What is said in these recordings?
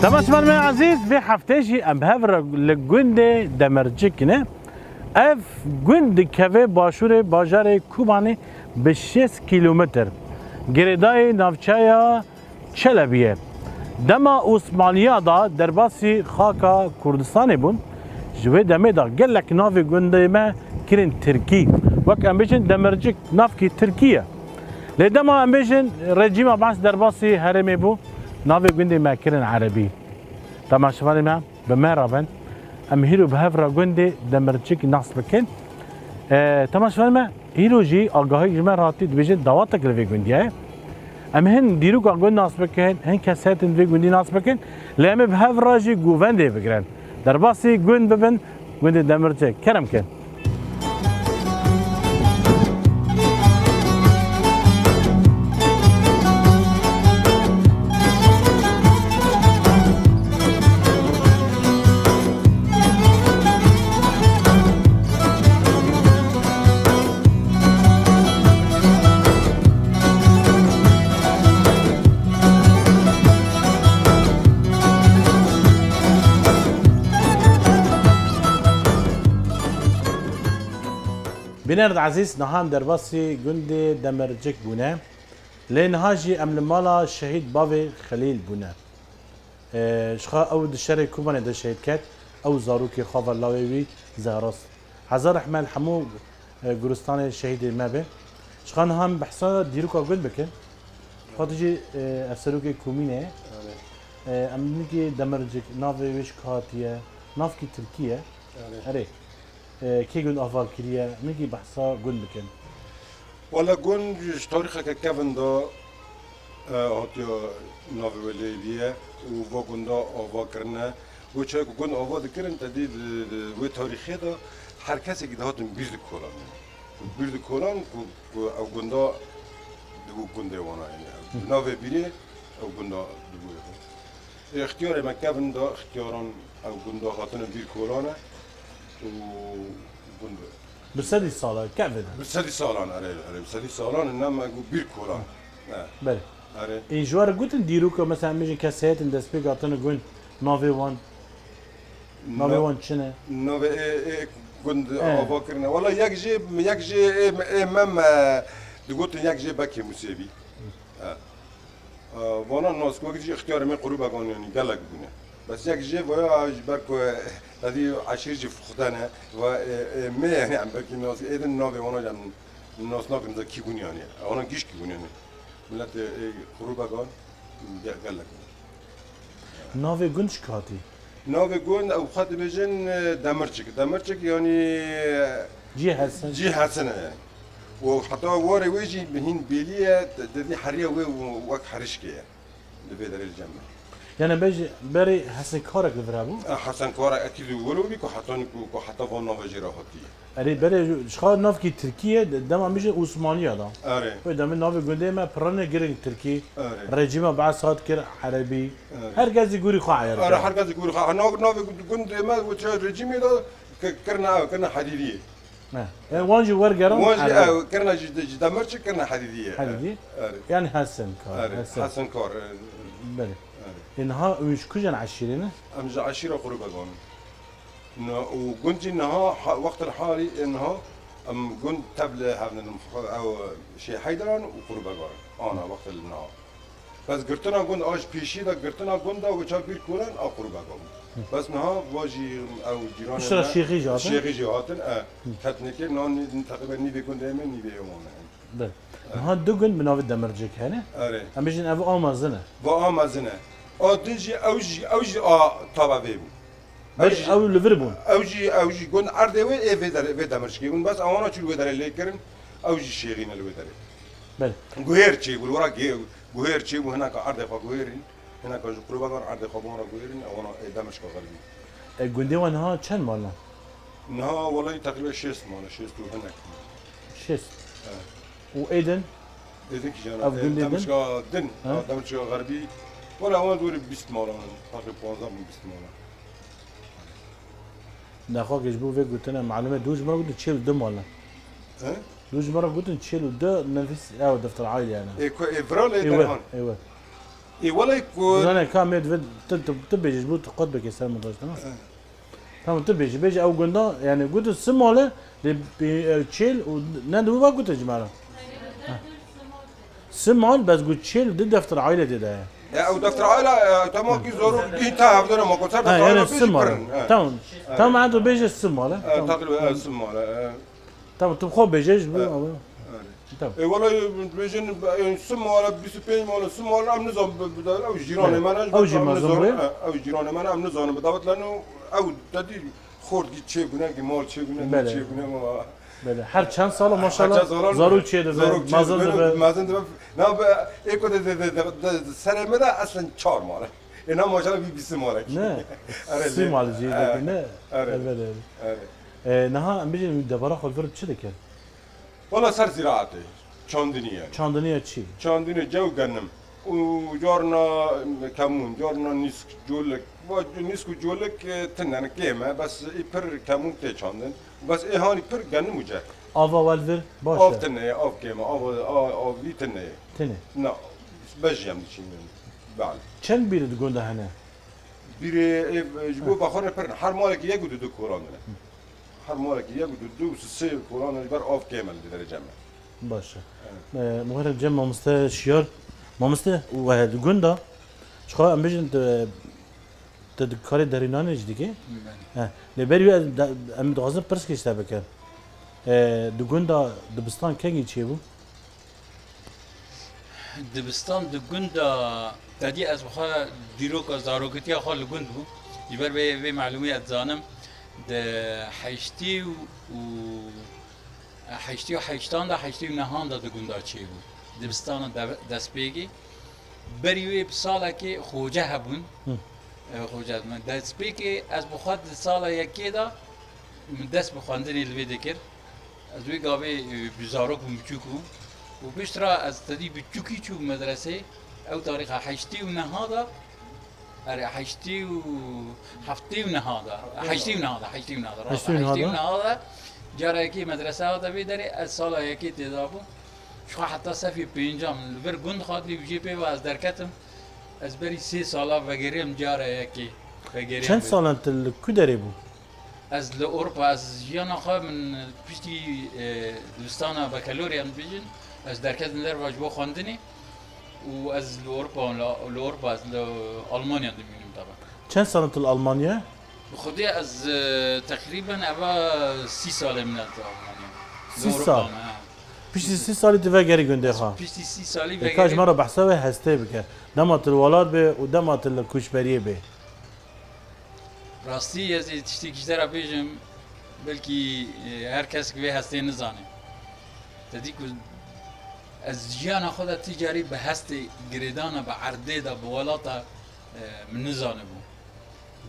تماش من عزيز في حفتشي ام هفر لجند دمرجكنه اف جند كافي باشور باجار کوبانی به 6 کیلومتر گریدای ناوچایا چلبیه دما عثمانیا دا درباسی خاکا کردستان بون جوه دمه دا گلک ناوی گنده ما کرن ترکی وک امبیشن دمرجک ناف کی ترکیه لدما امبیشن رژیم عباس درباسی هرمی بو ناوی گنده ما کرن عربی تماشاوانی ما به مرابن ام هیرو به هفرا گنده دمرجک ناس بکن تماشاوانی ما هیرو جی آگاهی جمع راتی دویجن دواتک لوی گندیه ام هن دیرو که گند ناس بکن هن کساتن وی گندی ناس بکن لام به هفرا جی گوونده بگرن درباسی گند ببن گند دمرجک کرم کن بنرد عزيز نهام درباسي جندي دمرجك بونا لين هاجي ام المالا شهيد بابي خليل بونا شخا او دشري كوبان دا شهيد كات او زاروكي خاف اللاوي زهرس هزار احمد حمو جورستان شهيد مابه شخا نهام بحثا ديروكا قلت بكن خاطجي افسروكي كومينه ام نيجي دمرجك نافي ويش كاتيه نافكي تركيا اري كي قلت أفضل كريه نجي بحثا قل بكن ولا قل تاريخك كيفن دا هاتيو نافي ليبيا وفاقن دا أفاكرنا وشاك قل أفضل كرن تدي وتاريخي دا هر کسی که دهاتن بیرد کلان بیرد کلان او گندا دو گنده وانا يعني نافي بیره او گندا دو اختیار ما كيفن دا اختیاران او گندا هاتن بیر کلانه بسدي سالة كيف بسدي سالان أري بسدي سالان إنما بير كولان بله أري إن جوار قلت نديروك مثلا ميجي كاسات اندس بيك عطنا قول نافي وان نافي وان شنو نافي كنت أفكرنا والله يكجي إمام تقولت يكجي بكي مسيبي وانا الناس كوجي اختيار من قروبا كان يعني قالك بنا بس يكجي ويا بركو هذه عشير جي فخدانه و ما يعني عم بحكي الناس اذا النوبه وانا جم الناس ناقم ذا كيكون يعني انا كيش كيكون يعني ملت خروبا قال قال لك نوبه جونش كاتي نوبه جون او خد بجن دمرچك يعني جي حسن يعني وحتى ورا ويجي بهين بيليه دي حريه وك حرشكه يعني بيدر الجمع يعني بيجي بري حسن كارك لفرابو حسن كارك اكيد ولو بيكو حتى فانا وجرا هاتي اري بري شخا ناف کی ترکیه دم میشه عثمانیه دا اره و دم ناف گنده ما پرانه گرین ترکی رژیم بعد ساعت کر عربی هر کسی گوری خواهر اره هر کسی گوری خواهر ناف گنده ما و رژیمی دا کرنا حدیدیه نه وانجی ورگرام وانجی کرنا دمرچ کرنا حدیدیه حدیدی يعني حسن كار حسن كار بله إنها مش كجن عشرينه؟ أمج عشيرة قريبة قان. وقلت إنها وقت الحالي إنها قلت تبل هذا أو شيء حيدران وقريبة قان. أنا وقت النهار. بس قرتنا قلت أج بيشي دا قرتنا قلت دا وشابير كولان أو قريبة قان. بس نها واجي أو جيران. إيش الشيخي جاتن؟ الشيخي جاتن كتنكر نان تقريبا نيبي كون دائما نيبي يومنا. بله. نها دوغن بناف دمرجك هنا؟ أره. أم بيجن أبو آمازنه. وآمازنه. أدنجي أوجي طابع بيبو. أو ليفربول. أوجي قن أرده وين في دمرشكي قن بس أنا شو الودار اللي كرن أوجي شيرين الودار. بله. غير شيء يقول ورا غير شيء وهناك أرده فغيرين هناك قريبا كان أرده خبورا غيرين أو أنا دمشق غربي. قندي وانها كم مالنا؟ نها والله تقريبا 6 مالنا 6 هناك. 6. وإيدن؟ إيدن كي دمشق دمشق غربي. ولا هون دوري بيست مالا تقريبا 15 بيست مالا داخل يجبو فيك قلت لنا معلومات دوج مرة قلت تشيل دم ولا؟ ها؟ دوج مرة قلت تشيل ده نفس دفتر عائلي أنا. إيه فرالة ايوه ايوه ای ولی کو زنه کامید و تبیجش بود قد بکی سر مدرج تمام تمام تبیج او گندا یعنی گوت سماله چیل و ندو با گوت جماله سمال بس گوت چیل دي دفتر عائله ده او دفتر عائله تمام کی زورو دی تا هفته ما کنسرت يعني عائله السماله تمام عنده بيجي السماله تقريبا السماله تمام تبخو بيجيش تمام ای ولی بیشتر سماله 25 مال سماله هم نظام بدار او جیران من او جیران من هم نظام بدارد لانه او دادی خورد چه گونه که مال چه گونه چه گونه ما بله هر چند سال ماشاءالله زارو چه ده مازن ده مازن ده نه به ایکو ده سر مده اصلا 4 ماله اینا ماشاءالله 20 ماله نه 30 مال جی نه بله نه ها میگه دوباره خالفر چه دکه والله سر زراعته چاندنیه چاندنیه چی چاندنی جو گنم و جارنا کمون جارنا نیسک جولک و نیسک جولک تنن کیمه بس ای پر کمون تی چاندن بس ای هانی پر گنم وجه آوا والور باشه آف تنه آف کیمه آف وی تنه تنه نه بجیم چیمن بله چند بیرد گنده هنه بیره جبو بخور پر هر مالک یک دو کوران نه هر مالك يجود دو سه كورونا بر اوف كامل درجه ما باشه مغرب جمع مامسته شيار مامسته وهاد گوندا شخوا ام بيجن ت کاری درینانه دیگه ها لبری ام دوازه پرس کشته بکن دو گوندا دبستان کنگی چی بو دبستان دو گوندا تدی از بخوا دیروک از داروکتی خال گوند بو یبر به معلومات زانم ده حشتی و حشتان ده حشتی و نهان ده گوندا چی بود دبستان دست بیگی بریوی ساله که خوجه هبون خوجه من دست بیگی از بخواد ساله یکی ده دست بخواندنی لوی دکر از وی گاوی بزارک و بچوکو و بیشتر از تدی بچوکی چو مدرسه او تاریخ حشتی و نهاده اره حشتی و هفتی و نهاده حشتی و نهاده جاره کی مدرسه ها تبی داری از سال یکی تدابو شو حتی صفی پنجم لبر گند خاطری بچی پی و از درکتم از بری 3 ساله وگریم جاره یکی وگریم چند سال انت کو داری بو از اروپا از جیانا خواه من پشتی دوستانا بکالوریا بیجن از درکتم در واجبو خواندنی و از اروپا از آلمانیا دمیونم طبعا چند سال انت المانیا خودی از تقریبا اوا 30 سال من آلمانیا 30 سال پیشتی 30 سالی تو وگری گنده خواه پیشتی 30 سالی وگری کاش مرا بحثه هسته بکن دمات الولاد به و دمات الکوشبریه به راستی از تشتی کشتر بیجم بلکی هر کس که هسته نزانه تدی که از جیان خود تجاری به هست گریدانه به عرده دا به ولاتا من نزانه بو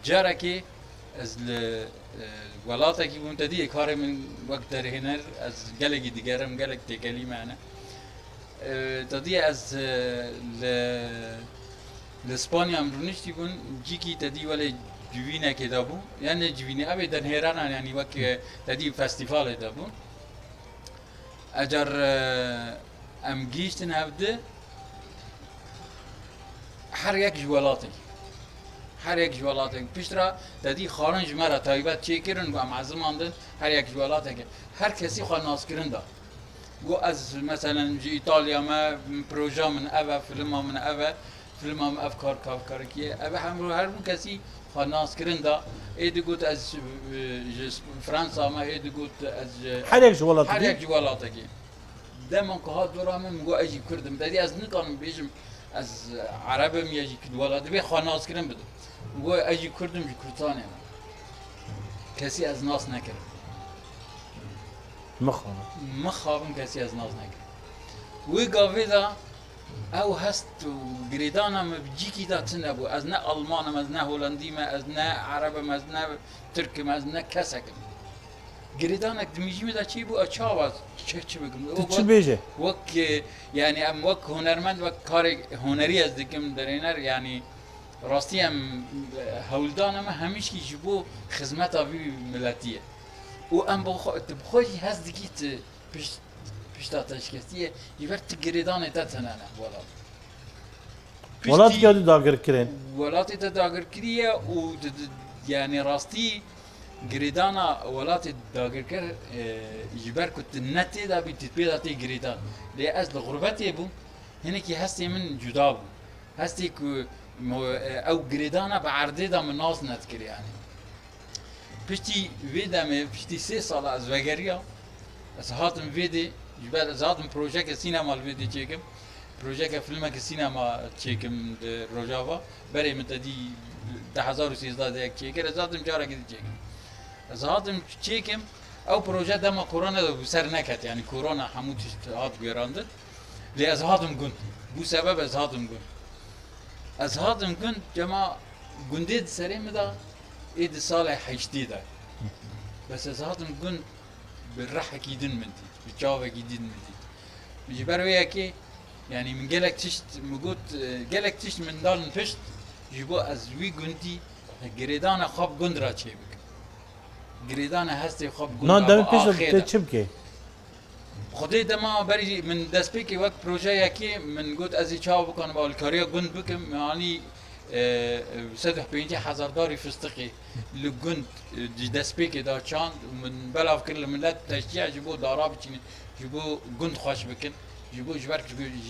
جاره که از ولاتا که بون تدی کار من وقت در هنر از گلگی دیگرم گلگ تکلی معنی تدی از لسپانیا هم رونشتی بون جی کی تدی ولی جوینه که دا بو یعنی جوینه اوی در هیران یعنی وقت تدی فستیفال دا بو اگر ام گیشتن هفته هر یک جوالاتی پیشتر دادی خارج مرا تایبت چی کردن و ام عزم آمدن هر یک جوالاتی که هر کسی خواه ناز کردن دا گو از مثلا ایتالیا ما پروژه من اوه فیلم هم افکار کیه اوه هر کسی خواه ناز کردن دا ایدی گوت از فرانسا ما ایدی گوت از هر یک جوالاتی که دائما که دورا من میگو اجی کردم دادی از نکانم بیشم از عربم یجی کد ولاد بی خاناس کردم بدم میگو اجی کردم جی کردانه کسی از ناس نکرد مخابم کسی از ناس نکرد وی گاوی دا او هست و گریدانم بجی کی دا تنه بو از نه آلمانم از نه هلندیم از نه عربم از نه ترکم از نه کسکم گریدانک دمیجی میده چی بو اچاواز چه بگم چی بیجه وک یعنی ام وک هنرمند وک کار هنری از دیگم در اینر یعنی راستی ام هولدان ام همیش کی جبو خدمت آوی ملتیه و ام بخوشی هست دیگیت پیشتا تشکستیه یبرت گریدان تا تنانه والا ولات که داگر کرین ولاتی داگر کریه و یعنی راستی گریدانا ولاتی داگر کر جبر کت نتی دا بیت پیدا تی گریدان لی از الغربتی بو هنی که هستی من جدا بو هستی که او گریدانا بعرضه دا من ناس نت کری یعنی پشتی ویدا می پشتی 3 سال از وگریا از هاتم ویدی جبر از هاتم پروژه سینما ویدی چیکم پروژه فیلم سینما چیکم روجاوا برای متدی 2013 یک چیکر از هاتم جارا گیری چیکم از هاتم چیکم او پروژه دما کرونا دو سر نکت یعنی کرونا همون هات بیاراند لی از هاتم گند بو سبب از هاتم گند از هاتم گند جما گندید سری مدا اید سال 80 ده بس از هاتم گند بالراحه كيدن منتي بتشاوه كيدن منتي بيجي بروي كي يعني من جالك تشت مجود جالك تشت من دالن فشت جيبو از وي جندي جريدانا خاب جندرا تشيبك جريدانا هستي خاب جندرا نه دم پیش چم که خدای دما بری من دست پیکی وقت پروژه یکی من گفت از چاو بکنم با الکاریا گند بکم یعنی 150,000 داری فستقی لگند دست پیکی دا چاند من بلاف کل ملت تشجیع جبو دارا بچینی جبو گند خوش بکن جبو جبر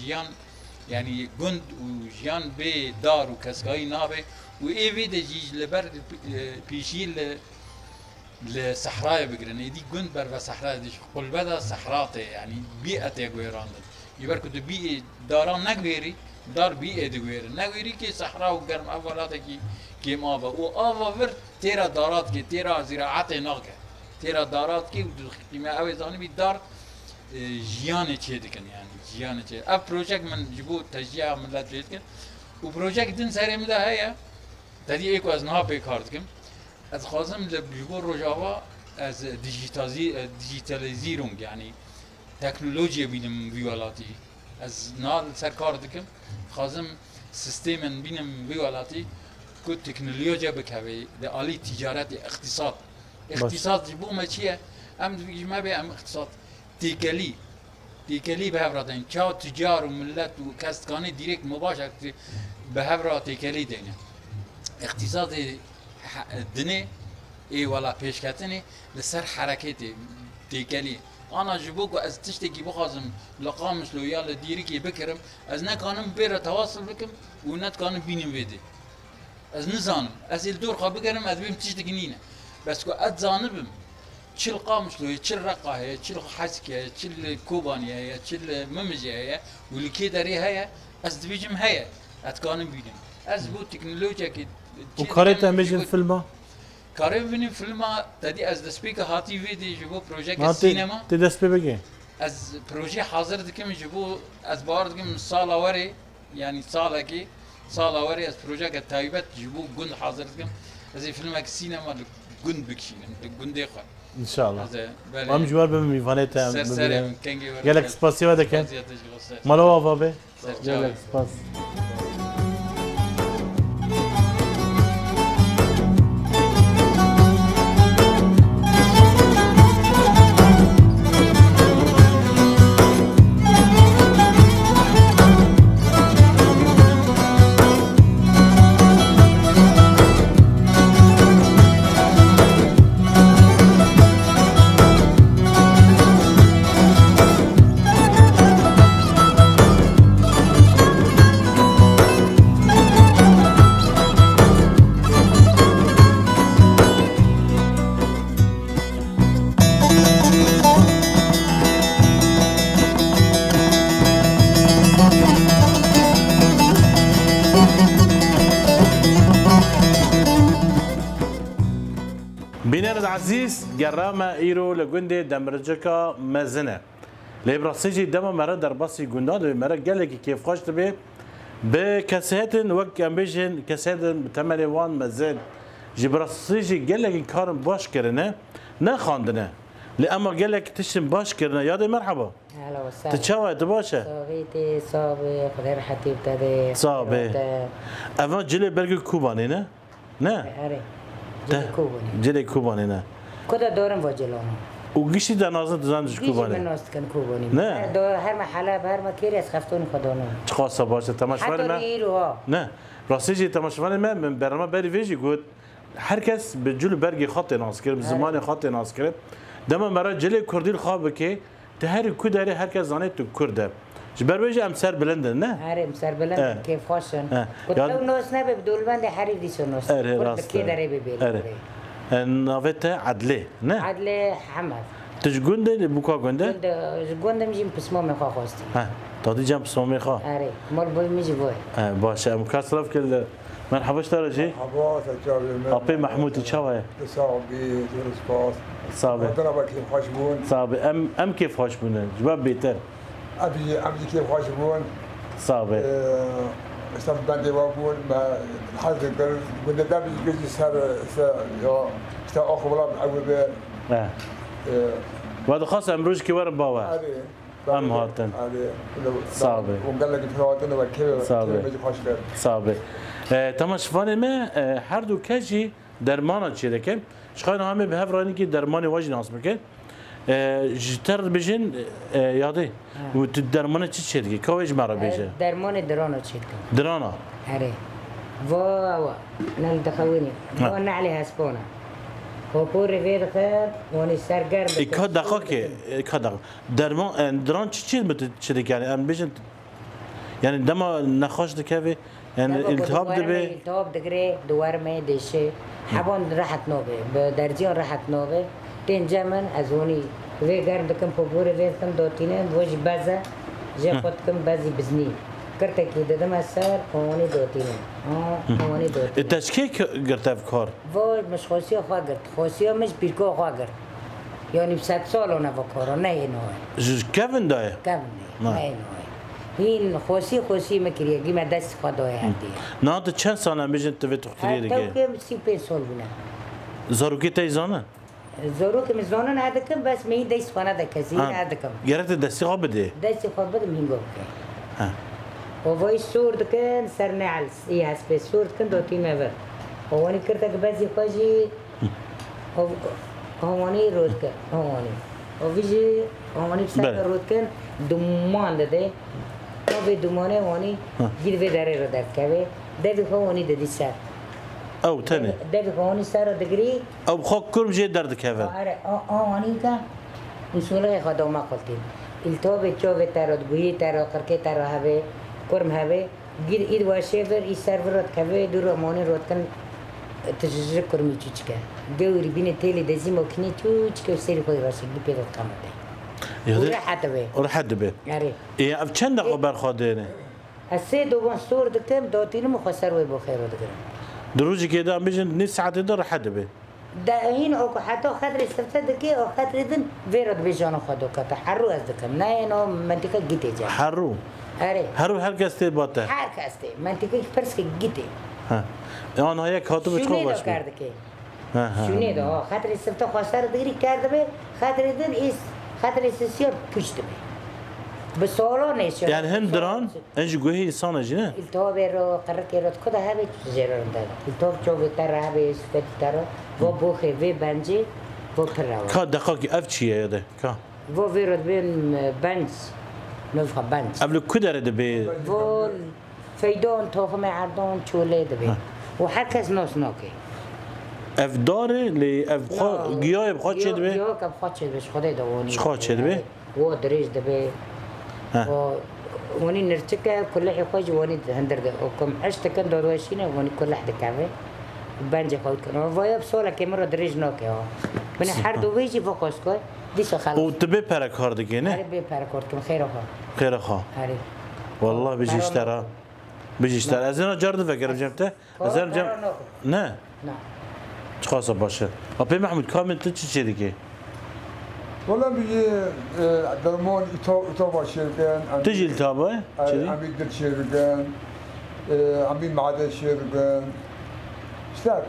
جیان يعني جند وجيان بي دار وكسكاي نابي وإيفي دجيج لبر بيشيل لصحراء بقرن يدي جند بر صحراء ديش قل بدا صحراء يعني بيئة يقويران يبركو دو بيئة داران نقويري دار بيئة دقوير نقويري كي صحراء وقرم أولاتا كي مابا وآفا ورد تيرا دارات كي تيرا زراعات ناقة تيرا دارات كي ودخيما أوي زاني بي دار جيانه چه دکن يعني جيانه چه اف پروژه من جبو تشجيع ملت جيت کن و پروژه دن سری مده هيا تدي ايكو از نها بي کارت کم از خازم لجبو روجاوا از دیجیتالیزیرونگ يعني تکنولوژی بینم ویولاتی از نال سر کار دکم خازم سیستم بینم ویولاتی کو تکنولوژی بکوی ده عالی تجارت اقتصاد جبو ما چیه ام ما به ام اقتصاد تيكلي بهفراتين چاو تجار وملت وكاستكاني ديريكت مباشر بهفرات تيكلي دينا اقتصاد دني اي ولا پیشکتني لسر حركتي تيكلي انا جبوكو از تشتكي بخازم لقامش لو يالا ديريكي بكرم از نكانم بيرا تواصل بكم ونت كانم بينم ويدي از نزانم از الدور خا بكرم از بيم تشتكي نينا بس كو اتزانبم چل قامش لوی چل رقه هي چل حسكه چل كوباني هي چل ممجي هي والكي داري هي از دبيجم هي اتكانم بيدم از بو تكنولوجيا كي وكاريت اميجن فيلما كاريت بين فيلما تدي از دسبيك هاتي فيدي جبو بروجيكت سينما تدسبي بيجي از بروجي حاضر دكم جبو از بار دكم سالا وري يعني سالا كي سالا وري از بروجيكت تايبت جبو جند حاضر دكم از فيلم سينما جند بكشين جند يخا ان شاء الله هم جوار به میوانه تا گلک سپاسیو دکن مالو آوابه گلک سپاس بینرد عزیز گرامه ایرو لگنده دمرجکا مزنه لیبراسیجی دم مرا در باسی گنداد و مرا گله که کیف خوشت به کسیتن وقت امبیشن کسیتن تمری وان مزن جبراسیجی گله که کارم باش کرنه نه خواندنه لأما گله که تشتم باش کرنه یاد مرحبا هلا وسهلا تشاوه تباشه صابيتي صابي خضير حتى ابتدى صابي اما جلي برگو کوبانی نه نه أري جلي كوباني نه كده دورم واجلونه وقشي ده نازل تزانش گیجی من كوباني ناست کن کوبانی نه. دو هر محله هر مکیری از خفتون خدانه خاصة باشا تماشفان حتی ما ریروها نه راستي تماشفان ما من برنامج بري فيجي قلت هركس بجول برقي خط ناس كرب زمان خط ناس كرب دما مرة جلي كردي الخاب كي تهري كوداري هركس زانيت كرده جبر بيجي ام سر بلندن نه هر مسر بلند کیف خوشن یاد- کتو ناس نه به دولبند هری دیسو ناس اره راست کی داره ببیل نافته عدله نه عدل حمد تجگونده لبوكا گونده گوندم جیم پسما میخوا خواستی ها دادي جنب سومي خا اره مال بول میجی وای باشه مكسرف كل مرحبا شترجي حواس اجابي من ابي محمود تشاوي صعبي سباس صعبه ضربك كيف خشبون صعبه ام كيف خوش بونه جواب بيتر ابي كيف خشبون صعبه استم بندي وابون ما حد قال قلنا دابي يجي سر يا استا اخو ولا اول بير وهذا خاص امروج كي ورا باوا هذه ام هاتن صعبة. وقال لك تفاوتنا وكيف صعبة. بيجي خشبه صعبه تماشفان ما هر دو کجی درمانه چی دکم شخاین همه به هفرانی که درمانی واجی ناس بکن جتر بجن یاده و تو درمانه چی دیگه کویج مرا بیجه درمان درانو چیکم درانا اره وا نال دخوینی وا نعلی هسپونا هو پور ویر خیر ونی سرگرم اکا دقا که اکا دقا درمان دران چی مت چی دیگه یعنی ام بیجن یعنی دما نخاش دکوی یعنی التهاب دبه التهاب دگره دوارمه دشه حبان راحت نوبه به درجیان راحت نوبه تین جمن از ونی وی گرم دکم پور ویر کم دوتینه وجی بازه جه خود کم بازی بزنی کرته کی دادم سر ونی دوتینه ونی دوتینه التشکیک گرتف کار و مش خوشی خواه گرد خوشی مش بیرکو خواه گرد یعنی 100 سال اون وکارا نه اینو کفن دایه کم نه اینو این خوشی مکریه گیم دست خود دای هندی نه تو چند سال هم بیجن تو تختری دیگه تو که 35 سال بونه زاروکی تایزانه زورو که مزانه نه دکم بس می دست خانه دکسی نه دکم گرت دستی خواب بده دست خود بدم هنگو که و وای سور دکن سر نعل ای هست به سور دکن دوتی مبر هوانی کرده که بعضی خواهی هوانی رود کن هوانی و ویجی هوانی بسر رود کن دمان داده تا به دمانه هوانی گیر به داره رو درد که دوی هوانی دادی سر او تاني دوی هوانی سر رو دگری او بخوك كرم جي درد كفن آره هوانی که اصوله خدا ما قلتیم التهاب چوب تراد گویی تراد کرکه تراد هوا کرم هوا گیر اید واشه ور ای سر ورد که دور مانی رود کن تجربه کرمی چیچکه دوری بین تیلی دزی مکنی چیچکه سری خود راست دی پیدا کامده راحت به راحت به آره ايه اف چند دقیقه برخوادینه از سه دوان سور دکتم دوتینو مخسر و بخیر رو دکتم دروجي كده بيجن نص ساعه ده راحت به ده هین او حتی خدر استفاده که او خدر دن ویرد بجانو خودو که تحرو از دکم نه اینو منطقه گیته جا حرو آره حرو هر کس باته هر کسته منطقه پرس که گیته ها انا هيك هاتو شونه بتخوف دو باش کرده که ها شونه دو خدر استفاده خواستر دگری کرده به خدر دن ایس خدر استسیار پشت به به سوالو نیست يعني هم دران انج گوهی انسان جنه التهاب رو قرار که رد کده هبه زیران داد التهاب چو بهتر هبه سفید تر و بوخه و بنجی و پروا كا دقائق اف چیه یاده کا و ویرد بین بنج نفخ بنج قبل كدر ده به و فیدون تخم عردون چوله ده و هر کس ناس ناکه اف داره لی اف خو گیاه بخواد چه به گیاه که بخواد چه بش خدای دوانی خواد چه به و دریج ده به و وني نرتكا كل حي خوج وني هندر ده وكم عشت كان درواشينا وني كل حد كعبه بنجي خوت كان ويا بسولا كاميرا دريج نوكي ها من هر دو ويجي فوكس كو ديش خلاص او تبي para کار دیگه نه هري بي باركورت كم خير ها خير خا هري والله بيجي اشترى بيجي اشترى از انا جارد فکر جمته از انا جم نه نه خاص باشه ابي محمود کامل تو چی دیگه والله بيجي درمون يتوبا شيركان تجي التابه چی عم يقدر شيركان عم يمعد شيركان اشتا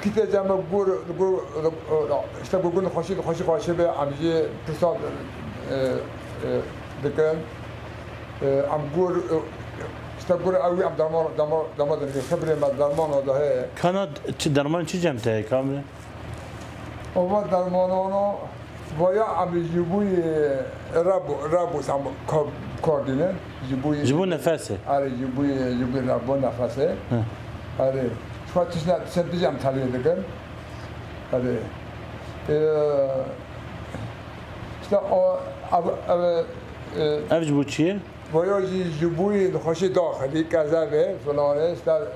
كي تجمع بقول اشتا بقول خوشي به عم يجي تصاد دكان عم بقول اشتا بقول قوي عم درمان خبري ما درمان هذا هي كانت درمان چی جمته کامل هو درمان ويا عم يجيبوي رابو سام كاردينال جيبوا نفسه على يجيبوي رابو نفسه على شو تسنتي عم تالي دكان على شتا اف جيبوا چیه؟ ويا يجيبوي نخشي داخلي كذا به فلان شتا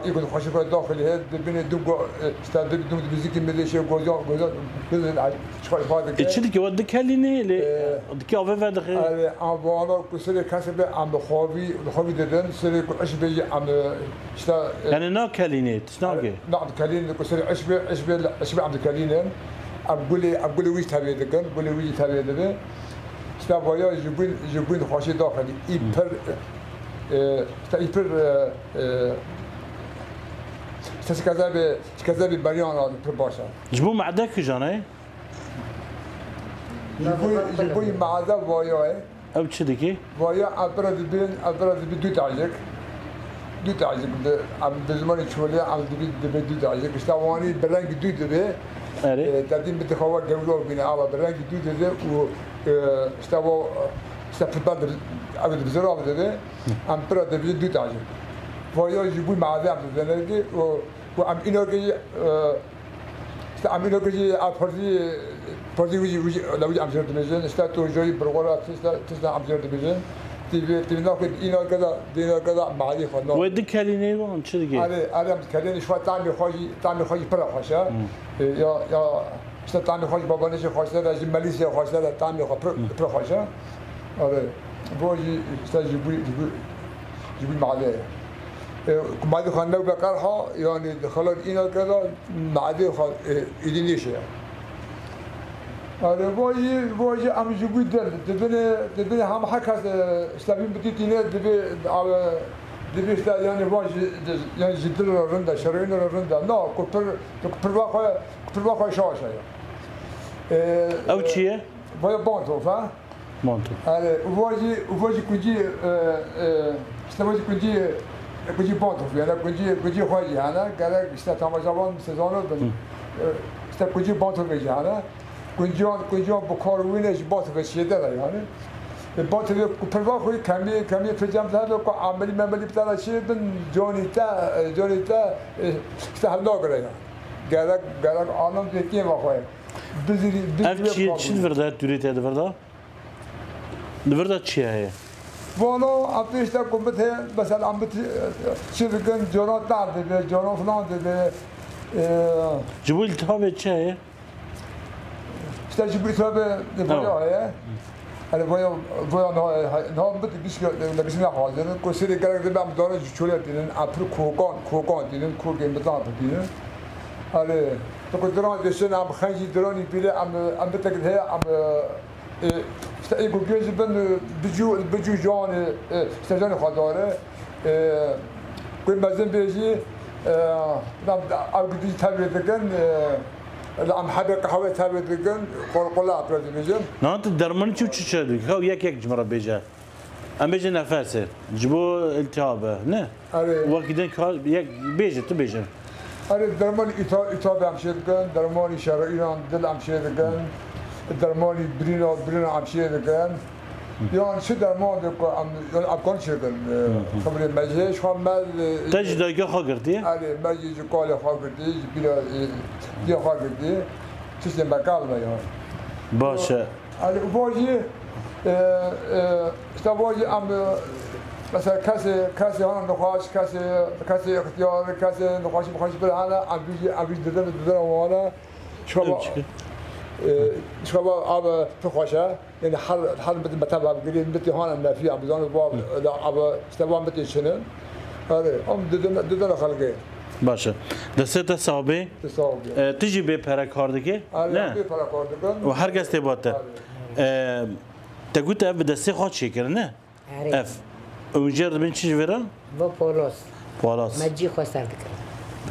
يكون خوشي كده داخلي هاد بين دوغ استاد دوغ ميوزيك ميليشيا غوزا بزن شغل فاضي چی دیگه ود کلینه لی دیگه آوه ود خیلی ام وانا كسر كسب ام خوابي ددن سر ايش بي ام شتا یعنی نا کلینه تشناگه نعم كلين كسر ايش بي عم كلين ام قولي ويش تابع دكن قولي ويش تابع دبي شتا ويا يجيبون خوشي داخلي ايبر شتا ايبر كذا بريان برباشا جبوا معدك جانه جبوي معدا وياه او چی دیگه؟ ويا ابرد دو تعجك عم بزمان شوالي عم دو تعجك استواني برنج دو دبي اره تقديم بتخوّر جولو بين على برنج دو دبي و استوى استفدت عبد بزرع دبي عم برد دو تعجك ويا جبوي معدا عم بزنرجي وعم إنوجي عم إنوجي فرضي وجي لو عم زرت ميزان استاتو جوي برغورات تسلا عم زرت ميزان تبي ناخذ كذا معادي خلنا ود کلینه وان چی دیگه؟ أنا متكلم شوي تعمل خوي برا خشة يا است تعمل خوي بابانش خشة راجع ماليزيا خشة تعمل خوي برا خشة أره بوجي جبوي معادي معادي خلنا بكرها يعني دخلت إنا كذا معادي إدينيش أره بوجي عم يجيبوا دبنا هم حكى استبين بتيتينه دبي يعني بوجي يعني جدل الرندا شرين الرندا لا كبر واقع شاشة او چیه؟ ويا بانتو فا مانتو أره بوجي كنجي استبوجي كنجي بانتو يعني كنجي خواجي أنا قال استتام زمان سزانه است كنجي بانتو بيجي أنا كنجان بكاروينش بات بشيده يعني بات كبروا خوي كمي في جنب هذا عملي بتاع شيء بن جوني تا استهلا قرينا قالك عالم ذكي ما خوي بزري اف چی ورده دوریت هد ورده؟ ورده چیه هی؟ والله أبيش تقوم بته مثلا عم بت شركة جونات تعرف جونات فلان ده جبوا التهاب چه هی؟ استجيب إثابة لبياعه أنا بياع نام بتجيش لبسنا حاضر كسر كذا كذا بعمل دارج شوية تين أبرو كوكان تين كوكين بتاعه تين أنا تقول دران دشنا عم خنجي دراني بيلا عم بتجد هي عم استأيقو جيز بن بجو جان استجاني خداره كل مزن بيجي نام أقدر تابع دكان عم حدا قهوه تابع دكان قلا أبرد بيجي نه انت درمانی چی شده؟ خو یک جمره بیجه ام بیجه نفسه جبو التهابه نه وقتی یک بیجه تو بیجه أنا درماني إيطاليا عم شيركن درماني شرق إيران دل عم شيركن درماني برينا عم شيركن يعني شو درمان دكوا عم أبكون شيركن خبر المجلس خام مال تجد دايقة خاقرتي؟ أنا مجلس قال خاقرتي بلا دي خاقرتي تسلم بكالنا يعني باشه أنا باجي استواجي عم مثلا كاسي هون نقاش كاسي اختيار كاسي نقاش بخش بالعنا عم بيجي ددن وانا شباب اب تخوشه يعني حل بتبع قليل بتي هون ما في عم بزون اب استوام بتي شنو هذا ام ددن خلقه باشه دسته صابه تجي به پرکاردگی نه به پرکاردگی و هر کس تباته تقول اف دسته خود شکر نه اف وجرد من چی ورا؟ با پولاس مجی خواستر دکرد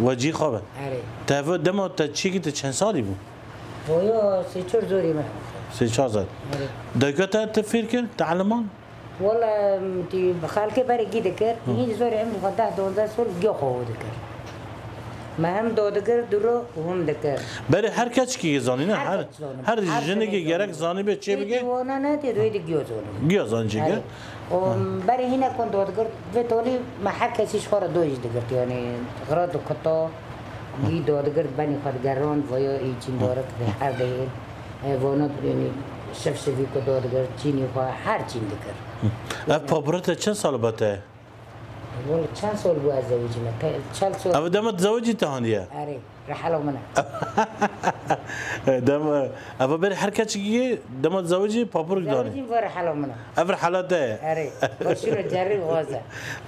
وجی خوابه؟ آره تفا دما تا چی که تا چند سالی بود؟ ویا 3-4 زوری من 3-4 سال دکا تا تفیر کرد؟ تعلمان؟ والله تی خالك برای گی دکرد این زوری عمر 10-12 سال گیا خواه دکرد ما هم دادگر درو و هم دکر برای هر کس کی زانی نه هر هر کس زانم. هر هر جنگی زنی گرک زانم. زانی به چی بگه دیوانه نه دی روی دیگه زانم گیا زانی چیگه و برای هینا کن دادگر به طوری ما هر کسیش خورا دویش دگرت یعنی غراد و کتا گی دادگر بنی خودگران و یا ایچین داره که هر دهیر حیوانات یعنی شفشفی که دادگر چینی خواه هر چین دگر اف پاپرت چند سال باته والله چند سال بو از زوجی من 40 سال اف دم تزوجی تهانیه آره رحلوا منها دم اف برای هر کس کی دم تزوجی پاپرک دانی زوجي فرحلوا منها افر حالاته آره بشير جري غازه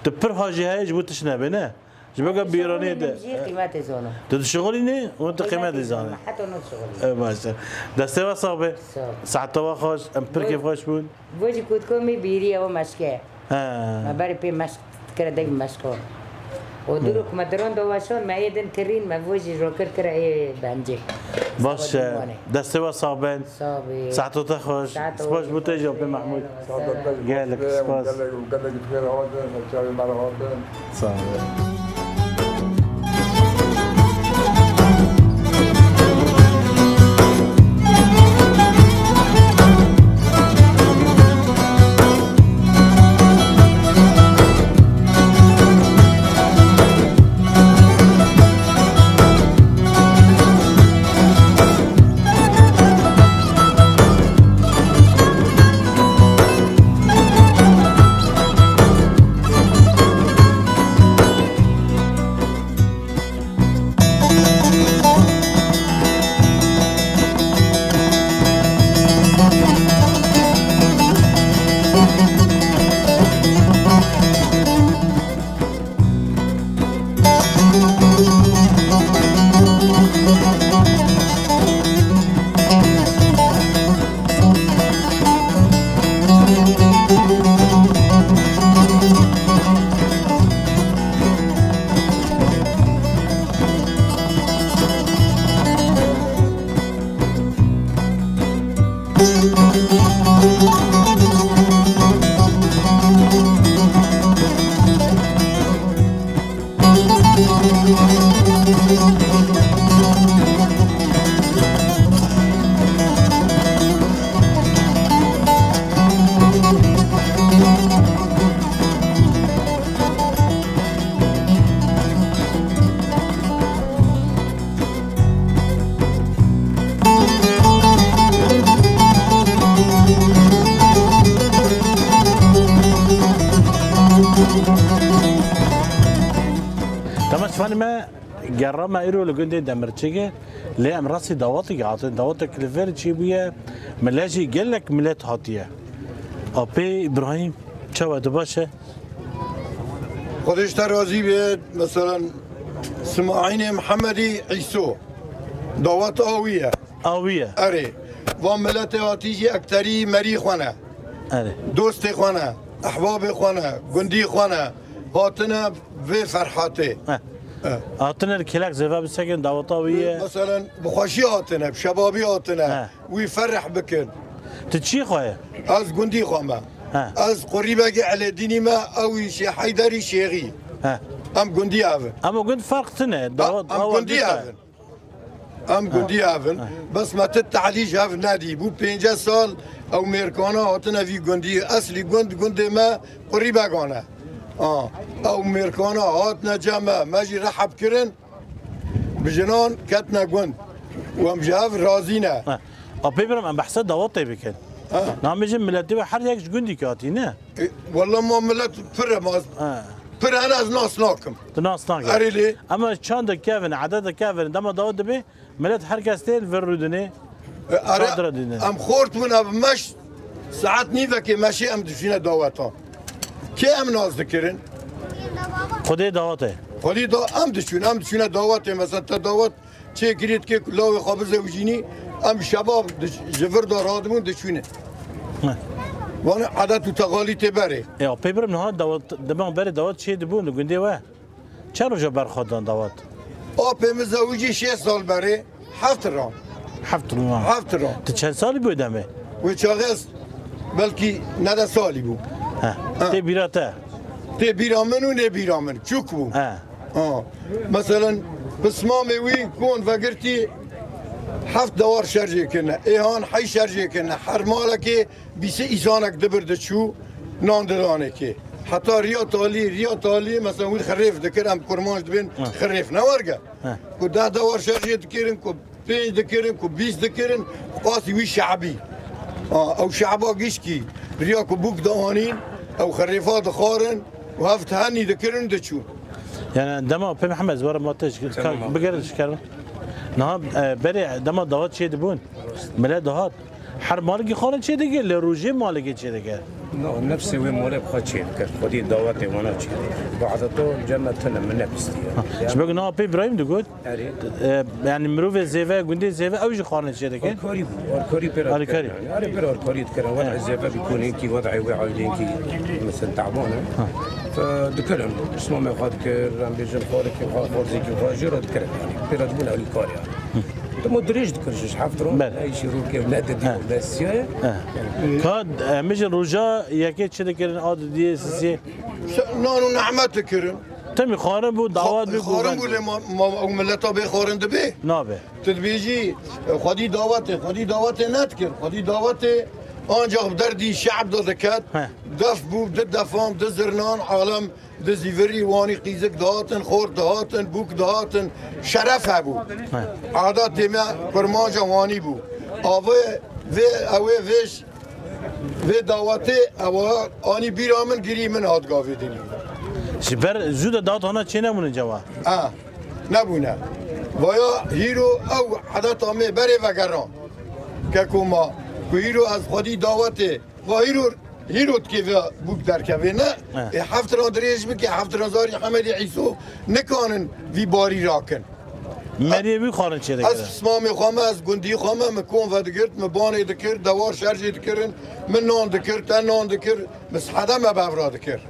تبر حاجه هاي جبوتش نبي نه جبقى بيراني ده قيمته زونه تو شغلی نه وانت قیمت زانه حتى نص شغل ماشي دسته و صابه صعب. ساعت و خوش ام پر کیف خوش بود وجي كنت كومي بيري او مشكه ما ها بري بي مشك كردي مشكو ودروك مدرون دو واشون ما يدن كرين ما وجي روكر كراي بانجي باشه دسته و صابن صابي ساعت و خوش سپاس بوده جواب محمود قالك سپاس. قالك بخير هذا شاوي مال هذا صابه ما جرما إيرو لجندي دمرتشيجة لا أم راسي دواتي عاطل دواتك كليفر شيء بيا ملاجي جلك ملات هاتية أبي إبراهيم شو دباشة خودش ترازی به مثلا سماعین محمدی عیسو دعوت آویه آوية اره و ملت آتیجی اکتری مری خونه أره دوست خونه احباب خونه گندی خونه هاتنه و فرحاته هاتنا الكلاك زفاف السكن دعوت آوية مثلا بخوشی هاتنه بشبابی هاتنه ويفرح بكن تتشي خويا از گندی خونه از قریبه علی دینی ما اویش حیدری شیخی ام گندی آون أما قلت فرق سنة دعوت ام گندی آون ام گندی آون بس ما تتعلیج آون نادی بو 50 سال او مرکانا هاتنا في گندی اصلی گند ما قریبه گانه او مرکانا هاتنا جمع ماجی رحب کرن بجنان کتنا گند و ام جاف رازینه أبي برام أم بحسد دعوت بكن نعم يجي ملاتي بحر يكش جندي كاتي نه والله ما ملت فره ماز فره انا از ناس ناكم تناس ناقل اريلي اما شان ده كيفن عدد كيفن دما داود به ملت هركستيل فرودني ام خورت من اب مش ساعت نيفه كي ماشي ام دفينا دعوتان كي ام ناز ذكرن خدي دعوته خودی دا ام دشونه دعوت مثلا تا دعوت چه گرید که لاو خابز وجینی ام شباب جفر دار آدمون دشونه وانا عادت و تقالی تبره يا بيبر من هون دعوت دمان بري دعوت شيء دبون لقندي واه چرا جو برخوردان دعوت آب مزوجی 6 سال بره 7 رام حفت رمان 7 رام تو چند سالی بودمه و چاقص بلکی نده سالی بود تی بیراته تی بیرامن و نه بیرامن چوک بود مثلا بسمامي وي كون فقرتي حفت دوار شرجي كنا إيهان حي شرجي كنا حرمالك بيسي إيزانك دبرد شو نان دلانك حتى ريا طالي مثلا وين خريف ذكر ام كرماش دبن خريف نورقه كو ده دوار شرجي ذكرن كو بيج ذكرن كو 20 ذكرن قاسي وي شعبي او شعبا قشكي ريا كو بوك دوانين او خريفات خارن وهفت هني ذكرن دشو يعني دما بي محمد زوار ماتش بقرش كارو نها بري دما دوات شي دبون ملا دوات هر مالکی خانه چه دیگه لروجی مالکی چه دیگه نه نفسی و مال بخواد چه کرد خودی دعوت وانا چه بعد تو جنتنا من نفستی چه بگو نه پی ابراهیم دگود یعنی مروف زیوه گوندی زیوه اوج خانه چه دیگه کاری کاری پر کاری پر کاری کردن وضع زیوه بيكون کی وضع و عائلین کی مثلا تعبانه فذكرهم اسمه ما خاد كرم بيجي خالك خالزي كي فاجر ذكر يعني بيرد من على كاريا مدريج ذكرش حفترون اي شيء روك ولاد دي بس كاد مش الرجاء ياكي چه ذكرن عاد دي سي نانو نعمت كرم تم خارن بو دعوات بو خارن بو ما ملتا به خارن دبه نابه تدبيجي خدي دعوت نتكر خدي دعوت آنجا دردی شعب دادکت دف بود دفام دزرنان عالم دزیوری وانی قیزک دهاتن خورد دهاتن بوک دهاتن شرف هبو عادت دیمه کرمانجا وانی بو اوه ویش و دعوته اوه آنی بیرامن گری من هادگاوی دینی شبر زود دعوت هانا چه نمونه جوا؟ نبونه ویا هیرو او حدت آمه بره وگران که کما هیرو از خودی دعوته و هیرو که بوک در که نه هفت را دریج بکی هفت رازاری حمد عیسو نکانن وی باری راکن مریمی خانه چه دیگه؟ از اسمامی خامه از گندی خامه مکون و دکرد مبانه دکرد دوار شرجی دکرن من نان دکرد تن نان دکرد مسحده ما بفرا دکرد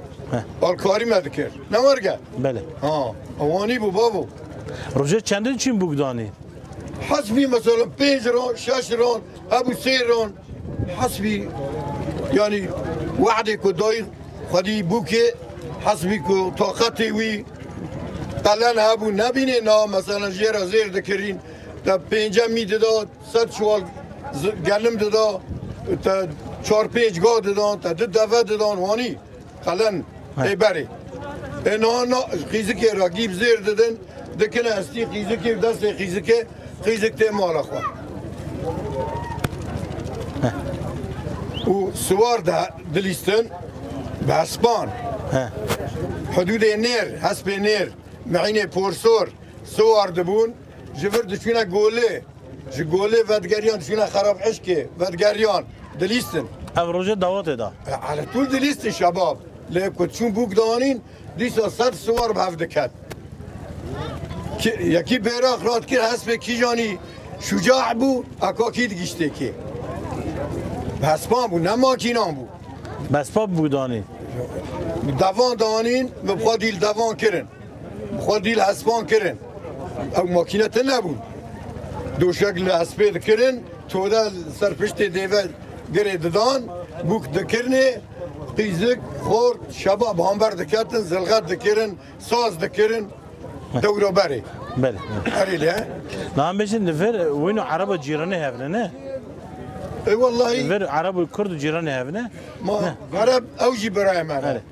بالکاری ما دکرد نمارگه؟ بله اوانی بو بابو روزه چندین چین بوک دانی؟ حسبي مثلا 5 رون 6 رون ابو 3 رون حسبي يعني وعدك وداي خدي بوكي حسبي كو طاقتي وي قلن ابو نبيني نا مثلا جيرا زير دكرين تا 5 ميد داد 100 شوال گلم داد تا 4 5 گا دادن تا 2 دفعه دادن واني قلن ای بری اینا خیزکی راگیب زیر دادن دکنه استی خیزکی دست خیزکی خیزکته مال خوا و سوار ده دلیستن به اسبان حدود نیر حسب نیر معین پورسور سوار دبون جبر دشونا گوله ودگریان دشونا خراب عشقه ودگریان دلیستن او روزه دعوت دا على طول دلیست شباب لیکن چون بوک دانین دیسا 100 سوار به هفته کد یکی بیراق راد کرد حسب کی جانی شجاع بو اکا کی دگیشته که بسپان بو نه ماکینان بو بسپا بودانی دوان دانین بخوا دیل دوان کرن بخوا دیل حسبان کرن او ماکینت نبود دو شکل حسبه کرن تو دا سرپشت دیوه گره دادان بوک دکرنه قیزک خورد شباب همبر دکتن زلغت دکرن ساز دکرن دورو بره بله اريله نعم بيش نفر وينو عرب جيراني هفنا نه اي والله نفر عرب الكرد جيراني هفنا ما عرب اوجي برايم انا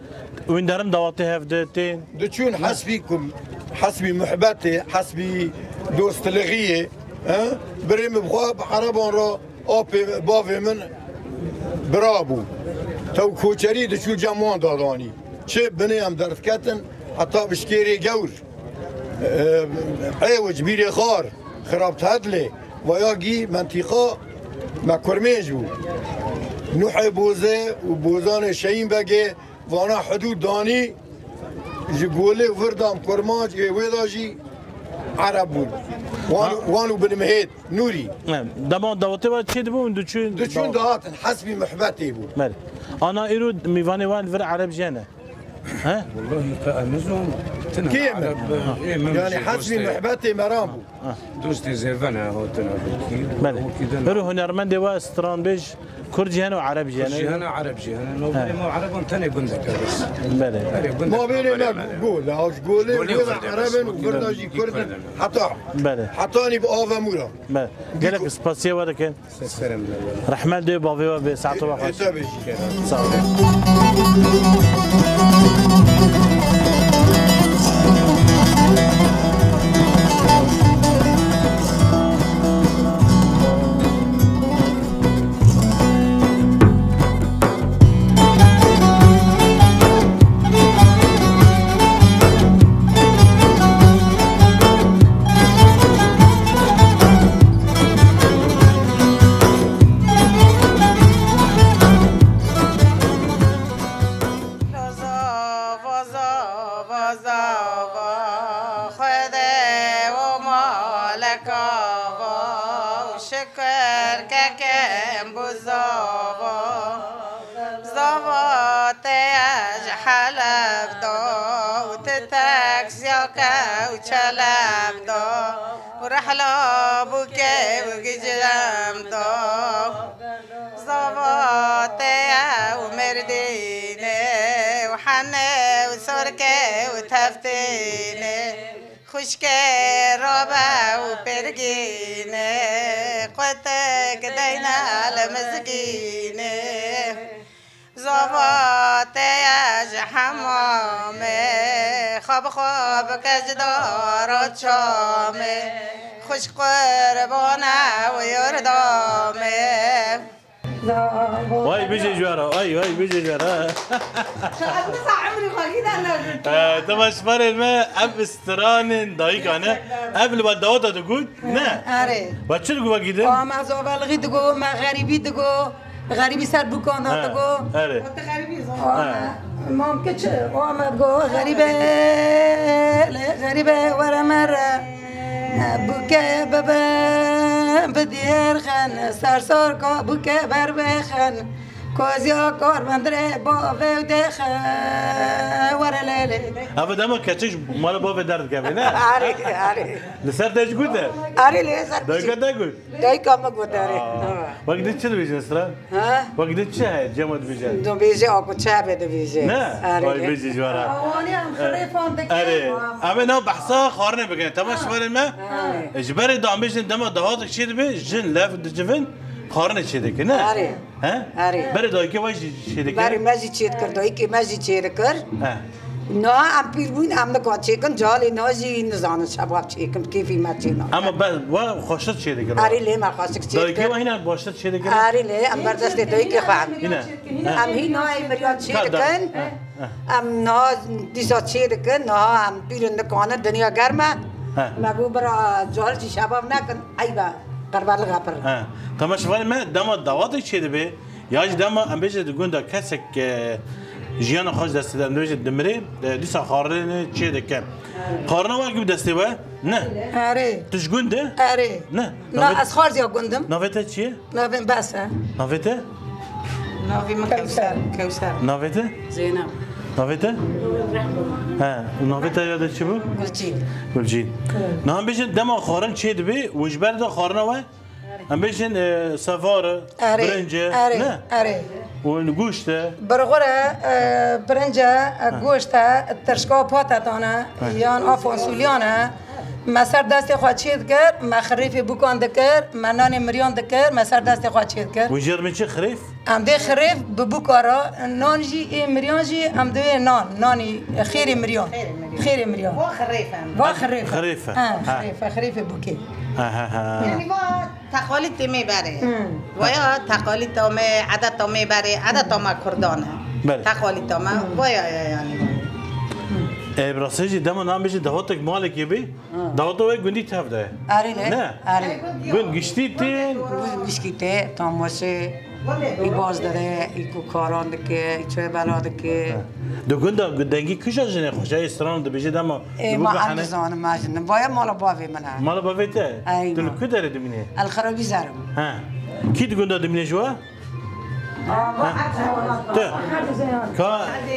وين دارم دعوتي هفدتين دچون حسبيكم حسبي محبتي حسبي دوست لغيه ها بريم بخواب عربان را اوبي بافي من برابو تو كوچري دچو جمعان داداني چه بني هم درفكتن حتى بشكيري جور عوج بيري خار خرابت هدلي وياجي منطقة ما كرميج بو نوحي بوزه وبوزان شاين بقى وانا حدود داني جقولي وردام كرماج ويداجي عرب بول وانو بالمهيد نوري دمان دعوتي وقت چه دبون دچون دهاتن حسبي محبتي بو مالي انا ايرو ميواني وان فر عرب جانا ها والله كأمزهم كامل يعني حسبي محبتي مرامو دوستي زيفانا هو تنا بالكي بله برو هنرمندي واستران بيج كردي هنا وعرب جي هنا عرب جي هنا مو عرب ثاني قندك بس بله ما بيننا قول هاش قولي ولا عربن وبرناجي كردن حطاني بآفا مولا بله قالك سباسيه ولا كان السلام رحمن دي بافيوا بساعته واحد صح ورحلة بوكي وجرام دو زباطة ومردينة وحنة وسركة وتفتينة خشكة ربا وبرجينة قوتك دينا على مسكينة زباطة يا حمامة خاب كجدارة شامة خوش قربانة ويردامة واي بيجي جوارا واي بيجي جوارا شغل عمري خلينا تماش فرق ما اب استران دايك انا قبل ما الدوات تقول نا اري واتشل جوا كده ما زوبال غيدغو ما غريبي دغو غريبي سر بكون دغو اري غريبي ممكن وما تقول غريبة ورا مرة بكاء بابا بدير خان صار كو بكاء بربخان كوزيا كور بندري بوفي ودخا ورا ليلي ابدا ما كاتش مال بوفي درد كابينا عاري لسر داش قد عاري ليه سر داي قد داي كم قد عاري وقت تشد بيجن سرا ها وقت تشاهد جمد بيجن دو بيجي اكو تشابه دو بيجي نا واي بيجي جوارا انا ام خريفون دك اري اما نو بحصا خارنه بكن تماش فرما اجباري دو عم بيجن دم دهات شيد بي جن لاف دجفن خارنه شيدك نا اري ها اري بري داي كي واش شيدك بري ماجي شيد كر داي كي ماجي شيد كر ها نا ام بيربون ام نكو تشيكن جالي ناجي نزان شباب تشيكن كيفي ما تشينا اما با خوشت شيدك اري ليه ما خاصك تشيد داي كي هنا باشت شيدك اري ليه ام بردست داي كي خام هنا ام هي ناي مريان شيدكن ام نا ديسا شيدكن نا ام بيرن دكانه دنيا گرمه مگو برا جالجي شباب نکن ایبا قربان لغابر ها تماش فرما دم دوات شيد بي ياج دم ام بيجي تقول دا كسك جيانا خوش دست دم دوجه دمري ديسا خارن شيدك قارنا واجب دسته با نه اري تشگون ده اري نه لا از خارج گندم نوفته چیه نوفين بس ها نوفته نوفي ما كوثر نوفته زينب نوفته ها نوفته یاد چی بود گلجین نه هم بیشتر دم خارن چی دبی وجبر ده خارنا و هم بیشتر سفاره برنجه نه اري ونگوشته برغوره برنجه گوشته ترشکا پاتا تانه یان آفون سولیانه ما سر دست خواهد چید کرد ما خریفی بکن دکر ما نان مریان دکر ما سر دست خواهد چید کرد و جرمی چه خریف؟ ام ده خریف ببکارا نان جی مریان جی ام ده نانی خیری مریان خیری مریان وا خریفه خریفه بوکی یعنی وا تقالید میبره و یا تقالید تا عدد تا میبره عدد تا ما کردانه تقالید تا ما و یعنی براستی دم نام بیشتر دهاتک مالک یبی دهاتو یک گندی تف ده آره نه آره گند گشتی تین گشتی ته تاموشه ای باز داره ای کو کاران دکه ای چه بلا دکه دو گند دنگی کجا جنه خوشه استران دو بیشتر دم ما عند زان ما جن باید مال باوی منه مال باوی ته تو کدره دمینه الخرابی زارم ها کی دو گند دمینه جوا ته که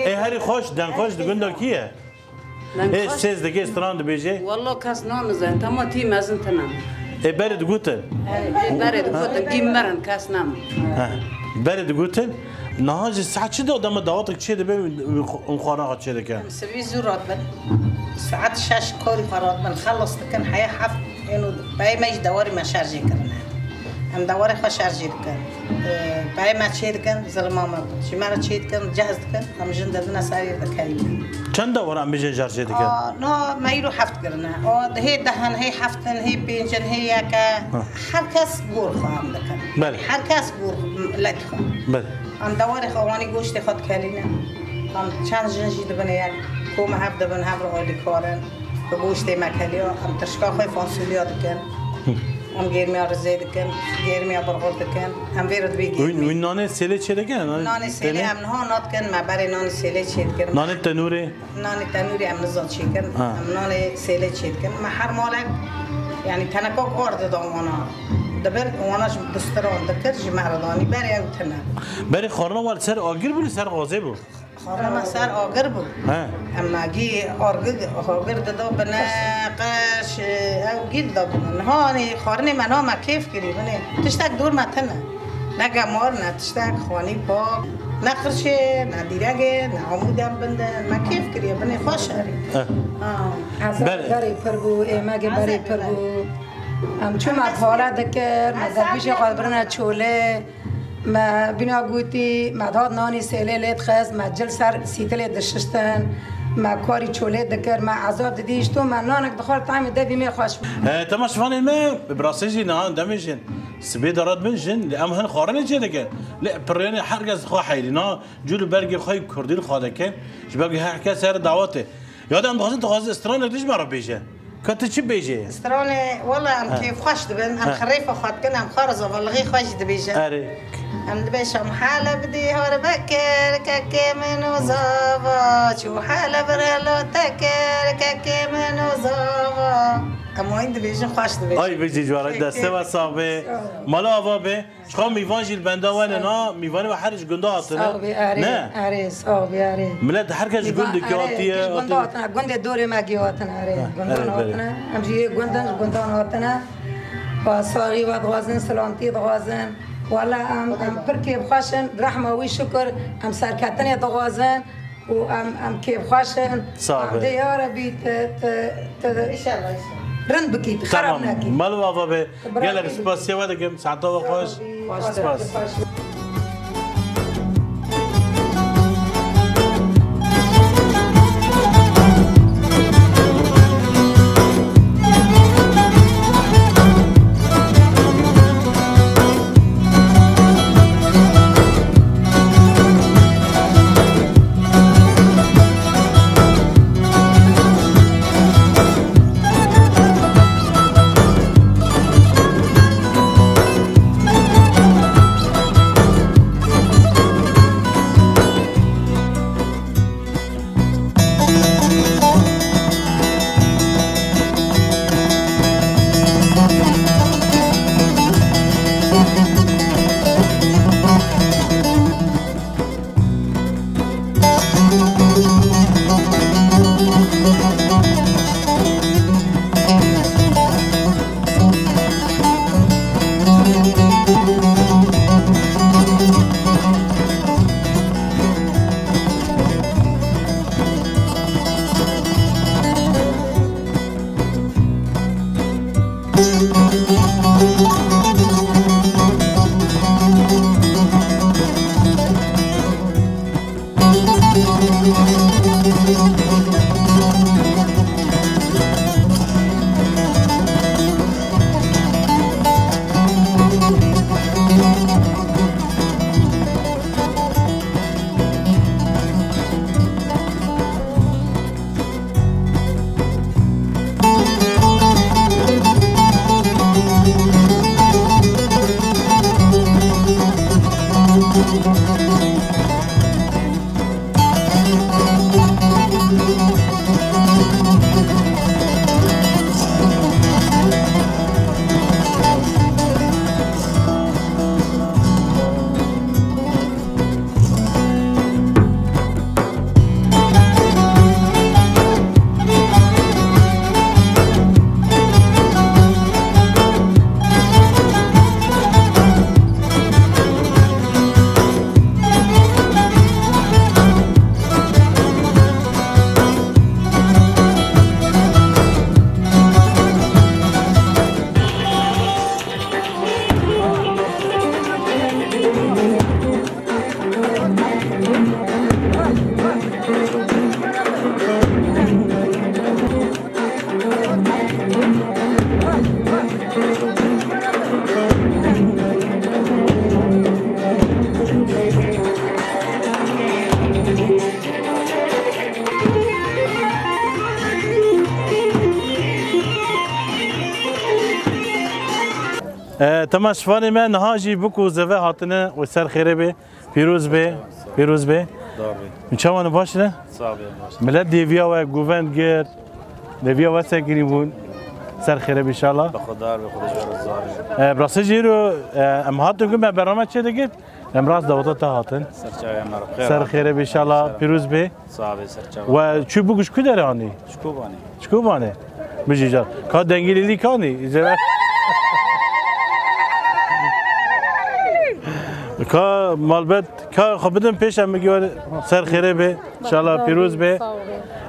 ای هری خوش دن خوش دو گند کیه ايش سيز دقي استراند بيجي والله كاس نام زين تما تي مازن تنام برد قوتل برد قوتل جيم مرن كاس نام برد قوتل نهاج الساعة شده قدام دعوتك شده بين مخارقة شده كان سوي زورات بن ساعات شاش كوري فرات بن خلص كان حياة حف إنه باي ما يدوري ما شارجي كرنا هم دوري خو شارجي كان باي ما تشيد كان زلمة ما شمارة تشيد كان جهز كان هم جند لنا سعير ذكاي كم دورة عم بيجي جارجي كان نو ما يروح حفت كرنا هي دهن هي حفتن هي بينجن هي كا حركس بور خام ذكان بله حركس بور لا تخم بله هم دوري خواني گوشت خود کلینا هم چند جنجی دبنیان کوم هفت دبن هم رو آلی کارن به گوشت مکلیا هم ترشکا خوی فانسولیا دکن هم گرمی آرزه دکن گرمی برغل دکن هم ویرد بیگی وين نانه سيلة شيء دكان نان سیلی هم نه نات کن ما برای نان سیلی چید کن نانه تنوري نان تنوری هم نزاد چید کن هم نان سیلی چید کن ما هر مالک يعني تنکاک آرد دامانا دبر واناش دستران دکر جمعردانی بری اوتنا بري خارنا وال سر آگر بودی سر غازه بود خارنا ما سر آگر بود اما جي آگر دادا بناقش او گید دادن هانی خارنی منا ما کیف کری بنه تشتاک دور متنه نه گمار نه تشتاک خوانی پاک نه خرشه نه دیرگه نه عمودم بنده ما کیف کری بنه خوش هری بری پرگو ایمگه بری پرگو هم چون ما پالا دکر ما دربیش خود برنه چوله ما بنا گویی ما داد نانی سیله لید خز ما جل سر سیتله دشتن ما کاری چوله دکر ما عذاب دیش تو ما نانک دخول طعم دبی می خوش تماش فان الماء براسيجي نهان دمجن سبي دراد منجن لأم هن خارني جدك لا برياني حرقز خو حيلي نا جول برجي خوي كرديل خادك شبابي هحكي سر دعوته يا ام بخزن تخاز استران ليش ما ربيجه كنت شو بيجي استراني والله ام كيف خوش دبن ام خريفه خاط كنا ام خارزه والله غير خوش دبيجه اريك ام دبيش ام حاله بدي هور بكر ككي من وزافا شو حاله برلو تكر ككي من وزافا ام وين دبيجه خوش دبيجه اي بيجي جوار دسته وصابه مالا اوابه شخو ميوان جيل بندا وانا نا ميوان بحرج گندا اتنا نه اري صاحبي اري ملت حركش گند كياتيه گندا اتنا گند دوري ما گيواتنا اري گندا اتنا ام جي گندان اتنا وصاغي وغازن سلامتي غازن ولا ام بركي بخاشن رحمه وشكر ام سركتني غازن وام كيف خاشن صافي يا ربي ان شاء الله رند بكيت خربناكي مالو بابا قال لك سباس يا ولدك ساعته وخوش سباس تماشفاني ما نهاجي بكو زفا هاتنا وسر خيره به پیروز به من چوان باشنه ملت دیویا و گووند گرد دیویا و سگریبون سر خیره ان شاء الله بخدار بخدا براسه جیرو ام هاتون که برنامه چه دیگه امراض دعوت هاتن سر خیره ان شاء الله پیروز به و چی بگوش کدره آنی شکوبانه بجی جان که دنگیلی کانی که مالبت که خب بدم پیش هم میگه سر خیره به ان شاء الله پیروز به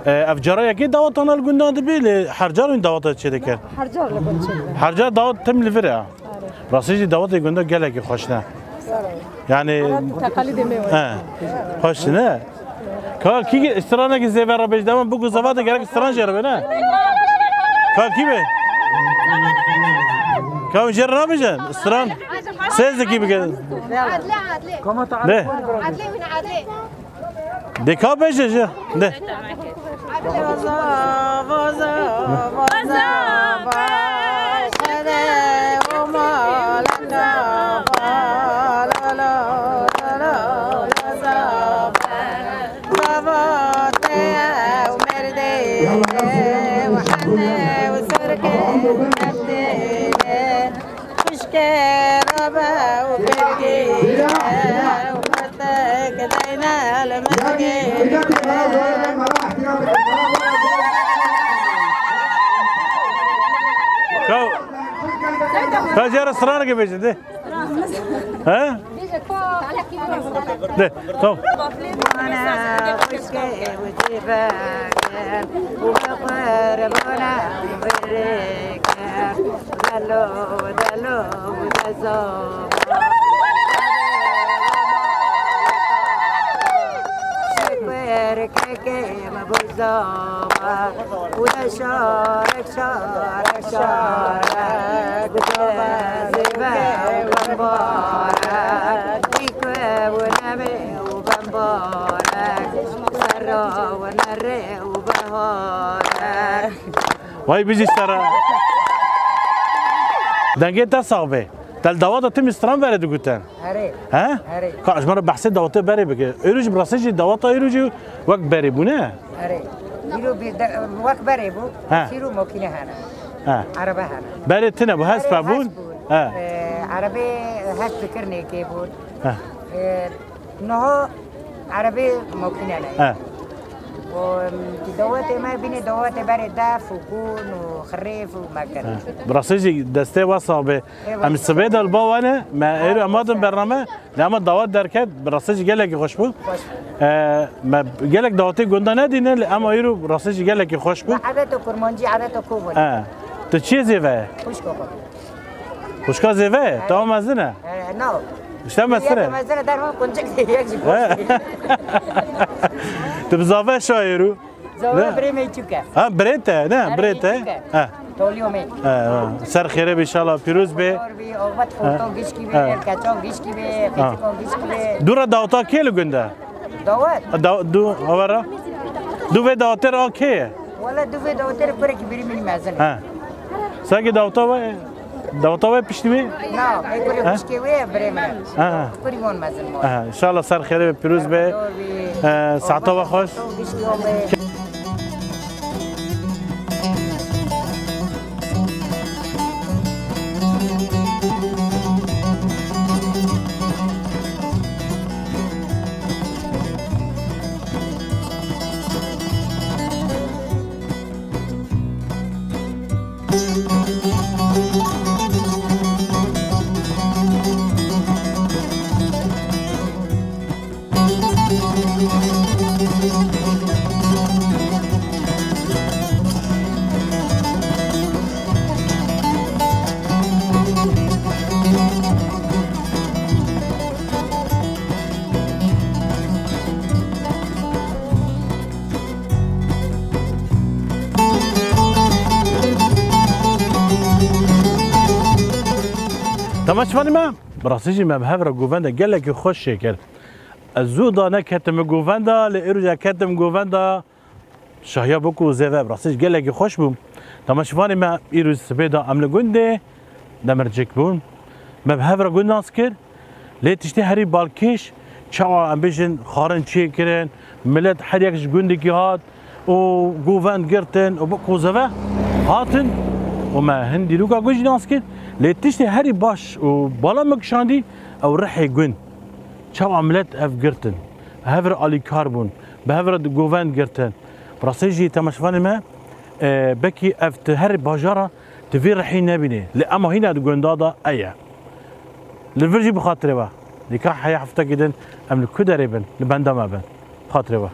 افجارا یکی دعوت آنال گندان دبیل هرجار این دعوت چه دکر هرجار دعوت تم لیفره راستش دعوت گنده گله که خوش نه یعنی تقلید میوه خوش نه که کی استرانه که زیور را بجدم بگو زواده گره استران جربه نه که کی به که جر را بجن استران سیز کی بگه عدله نه دکا بجه جه نه کا جار سرانه کې بیچ دې ها دې تو وده شارك شارك شارك وبمبارك ديكوا ونبي وبمبارك سرا ونري وبهارك وای بیزی سرا دنگه تا صعبه تل دوات تم استرام برد گوتن ها کاش مرا بحث دوات بری بگه ایروج براسج دوات ایروج وقت بری بونه يرو وقت بري بو سيرو موكينه هنا عربه هنا بري تنا بو هاس بابون عربي هاس فكرني كيبون نو عربي موكينه لا ودوات ما بين دوات بري داف وكون وخريف ومكان براسيجي دستي وصابه ام السبيد الباوانه ما ايرو امادن برنامه لما دوات دركت براسيجي قال لك خوش بو ما قال لك دواتي قلنا ندين اما ايرو براسيجي قال لك خوش بو عادته كرمانجي عادته كوبون تو چی زیوه خوشکا زیوه تو مزنه نو اشتا مسره مزنه در ما کنجک یک جی تو بزاوه شایرو زاوه بريمي تشوكا بريته نه بريته توليومي سر خيره ان شاء الله پیروز به اوقات فوتو گيشكي به كاچون گيشكي به فيتيكون گيشكي به دورا داوتا کیلو گنده داوت دو اورا دو به داوتر اوكي ولا دو به داوتر برك بريمي مازن ساگی داوتا پیشنی نه ایکوری گيشكي و بريمي بريمون مازن ان شاء الله سر خيره پیروز به ساعتا و خوش تماشفاني ما براسيجي ما بهفر جوفاندا قال لك خوش شكل الزودا نكتم جوفاندا لإرجع كتم جوفاندا شهيا بكو زيفا براسيج قال لك خوش بوم تماشفاني ما إيروز سبيدا عمل جندي دمرجك بون ما بهفرا قول ناس كر ليه تشتي هري بالكيش شاوا ام بيجن خارن تشي كرن ملت حريكش قندكي هات و جوفان جرتن وبقو زفا هاتن وما هندي لوكا قوج ناس كر ليه تشتي هري باش وبالا مكشاندي او رحي قن شاوا ملت اف جرتن هفرا الي كاربون بهفرا جوفان جرتن براسيجي تمشفاني ما بكي اف تهري باجارة تفير رحين نبيني لأما هنا قندادا ايا للفرجي بخاطري با لكا حيا حفتا جدا ام لكو دريبن لبندا ما بن خاطري با